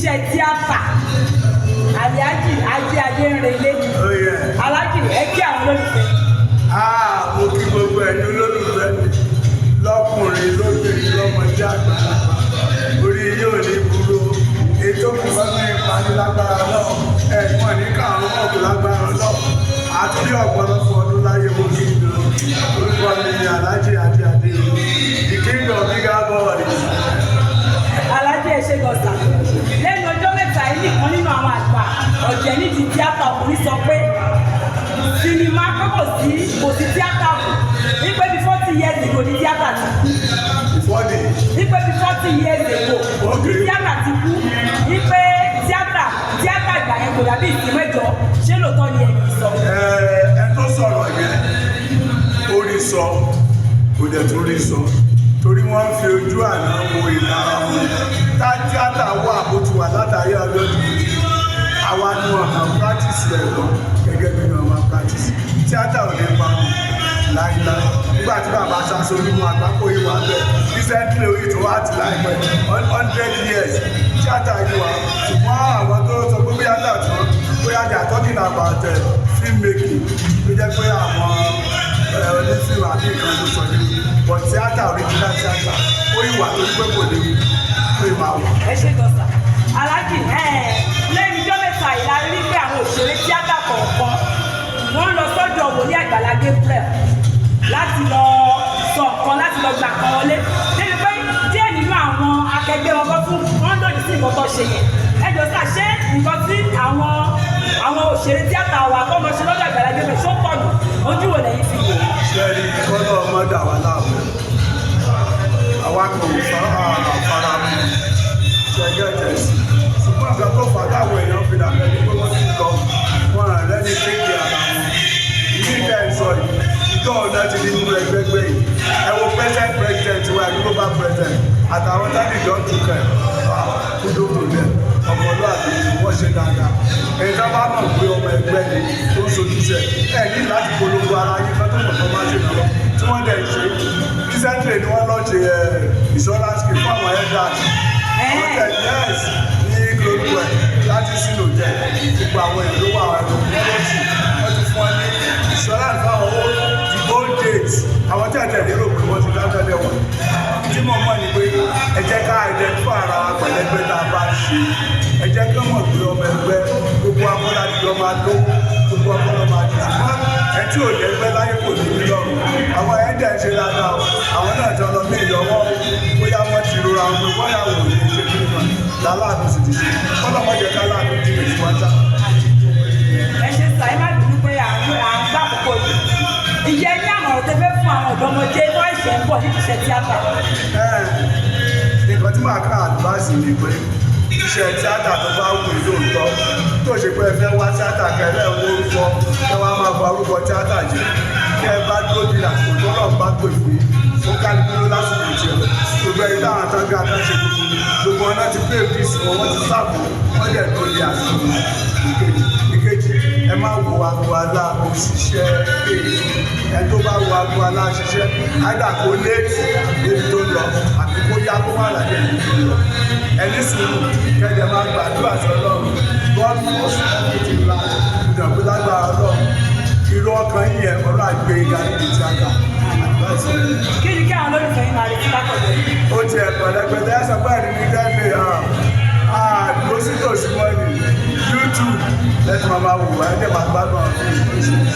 iṣẹ́ tíátà Alhaji Ade Adenrele. Alhaji ẹ kí àwọn olólùfẹ́. Mo kí gbogbo ẹni olólùfẹ́ mi lọ́kùnrin lóbìnrin lọ́mọdé àgbàlagbà orí yóò ní burú ètò ìfọ́nà ìpàdé lágbára náà ẹ̀gbọ́n ní káàrún ọ̀gbìn lágbára náà àti bí ọ̀pọ̀lọpọ̀ ọdún láyé mo kí n lọ orúkọ mi ni Alhaji Ade Adenrele the king of bigger boys. Alhaji ẹ ṣe gọ̀ọ̀sà lẹ́nu ọjọ́ mẹ́ta yìí nìkan nínú àwọn àgbà ọ̀jẹ̀ nídìí tíátà ọkùnrin sọ pé sinimá kò sí tíátà kù wípé bí 40 years ago ní tíátà ti kú wípé bí 40 years ago ní tíátà ti kú wípé tíátà ìgbà yẹn kò dàbí ìsìnmẹ́jọ ṣé lóòótọ́ ni ẹni sọ. ẹ tó sọ̀rọ̀ yẹn orí sọ kò dẹ̀ tó rí sọ torí wọ́n ń fi ojú àná wo ìlara wọn tá tíátà wà bó ti wà látàrí ọjọ́ ìdíje àwa ni wọn máa practice rẹ̀ lọ gẹ́gẹ́ bí wọn máa practice tíátà ò ní pa wọn láìláì nígbà tí bàbá ṣaṣọ nínú àgbákò ìwà bẹ́ẹ̀ recently orí tó wá ti láìpẹ́ 100 years tíátà yìí wà ṣùgbọ́n àwọn tó sọ pé tíátà tán bóyá they are talking about film making tó jẹ́ pé àwọn onífíìmù àbí nǹkan ló sọ nínú but tíátà original tíátà ó ìwà tó gbé kò lè pé máa wà. ẹ ṣe gọ̀ọ̀sà Alhaji lẹ́yìn ijọ́ mẹ́ta ìlà rí pé àwọn òṣèré tíátà kọ̀ọ̀kan wọ́n lọ sọ́dọ̀ wòlíì Àgbàlá Gabriel láti lọ sọ nǹkan láti lọ gbà kan wọlé débi pé díẹ̀ nínú àwọn akẹgbẹ́ wọn bọ́ fún wọn lòdì sí nǹkan tó ṣe yẹn ẹjọ́ sà ṣé nǹkan tí àwọn òṣèré tíátà wà kọ́ mọ́ ṣe lọ́dọ̀ Àgbàlá Gabriel ṣó pọ̀ nù ojú wo lẹ́yìn fi wò. sẹ́ẹ̀rì kọ́lọ́ ọmọdé àwa láàbù àwa kò fara mọ́ ṣẹ́gẹ́ tẹ̀sí ṣùgbọ́n àgbà tó fà táwọn èèyàn fi dàbẹ́ ní pé wọ́n ti lọ wọn lẹ́ni kéèké ara wọn ní ìtẹ́ ìsọ yìí ìtọ́ ọ̀nà ti di nínú ẹgbẹ́gbẹ́ yìí ẹ wo president wa global president àtàwọn tábì jọ ń tukẹ̀ kúndókò lẹ̀ ọmọlúwàbí wọ́n ṣe dáadáa èyí tó bá mọ̀ pé ọmọ ẹgbẹ́ ni tó ń sojúṣe ẹ ní láti polówó ara yín lọ́tọ̀ mọ̀ tó máa ṣe lọ́wọ́ tí wọ́n dẹ̀ ṣe recently ni wọ́n lọ́ọ́ ṣe insurance scheme fún àwọn elders wọ́n tẹ̀ yes ní global láti sínú jẹ́ gbogbo àwọn èèyàn ló wà àwọn ẹ̀rọ pọ́lọ́sì wọ́n ti fún ọ ní insurance fáwọn owó the old days àwọn tí àtẹ̀lé rò pé wọ́n ti dájọ́ lẹ́wọ̀n tí mo mọ̀ ní pé ẹ jẹ́ ká identify ara wa pẹ̀lẹ́gbẹ́ tá a bá ṣe ẹ jẹ́ kí wọ́n gbé ọmọ ẹgbẹ́ gbogbo akọ́lá ti lọ́ máa ló gbogbo akọ́lá máa di ṣùgbọ́n ẹ tí ò lẹ́gbẹ́ láyé kò ní ní lọ́rùn àwọn ẹ̀ẹ́dẹ̀ ṣe dáadáa o àwọn náà jọ lọ ní ìyọwọ́ bóyá wọ́n ti rora wọn pé bóyá wò ní ṣe kí nìkan láláàbù sì ti ṣe kọ́lọ́ mọ́ jẹ́ ká láàbù ti lè wájà. ẹ ṣe sàì má dùn pé à ń gbà púpọ̀ jù ìyẹn ní àmọ̀ràn tẹ́ fẹ́ fún àwọn ọ̀dọ́mọdé tó ẹ̀ṣẹ̀ ń bọ̀ níbi iṣẹ́ tíátà. nǹkan tí màá ká àdúrásì ni pé iṣẹ́ tíátà tó bá wù ní lóòótọ́ tó ṣe pé ẹ fẹ́ wá tíátà kẹlẹ́ orúkọ ẹ wá máa gba orúkọ tíátà jẹ kí ẹ bá dúró bí àsìkò tó náà bá pè fún ó kálukú ló lásìkò tiẹ̀ gbogbo ẹni táwọn àtọ́jú àtàṣe gbogbo ọ̀nà ti pé èpìsì wọn ti sáàbù wọ́n dẹ̀ tó di àsìkò ìkejì ẹ má wo aago alá òṣìṣẹ́ ẹ tó bá wo aago alá ṣiṣẹ́ áìdà kó léètì débi tó lọ àti kó yá kó wà láyé débi tó lọ ẹni sùúrù kẹjẹ máa gbàdúrà sí Ọlọ́run God first everything last ìdàgbé lágbára Ọlọ́run irú ọkàn yìí ẹ ọ̀rọ̀ àgbé ìgbà níbi tíátà kí ni kí àwọn olólùfẹ́ yín máa retí lákọ̀ọ́dọ̀ yìí. ó ti ẹ̀ pẹ̀lẹ́pẹ̀lẹ́ ẹ̀ sọ pé ẹ̀rí ní gẹ́gẹ́ lọ sí tòsí mọ́ni YouTube lẹ́tí máa wò wá ẹ̀jẹ̀ máa gbádùn àwọn fíìmù.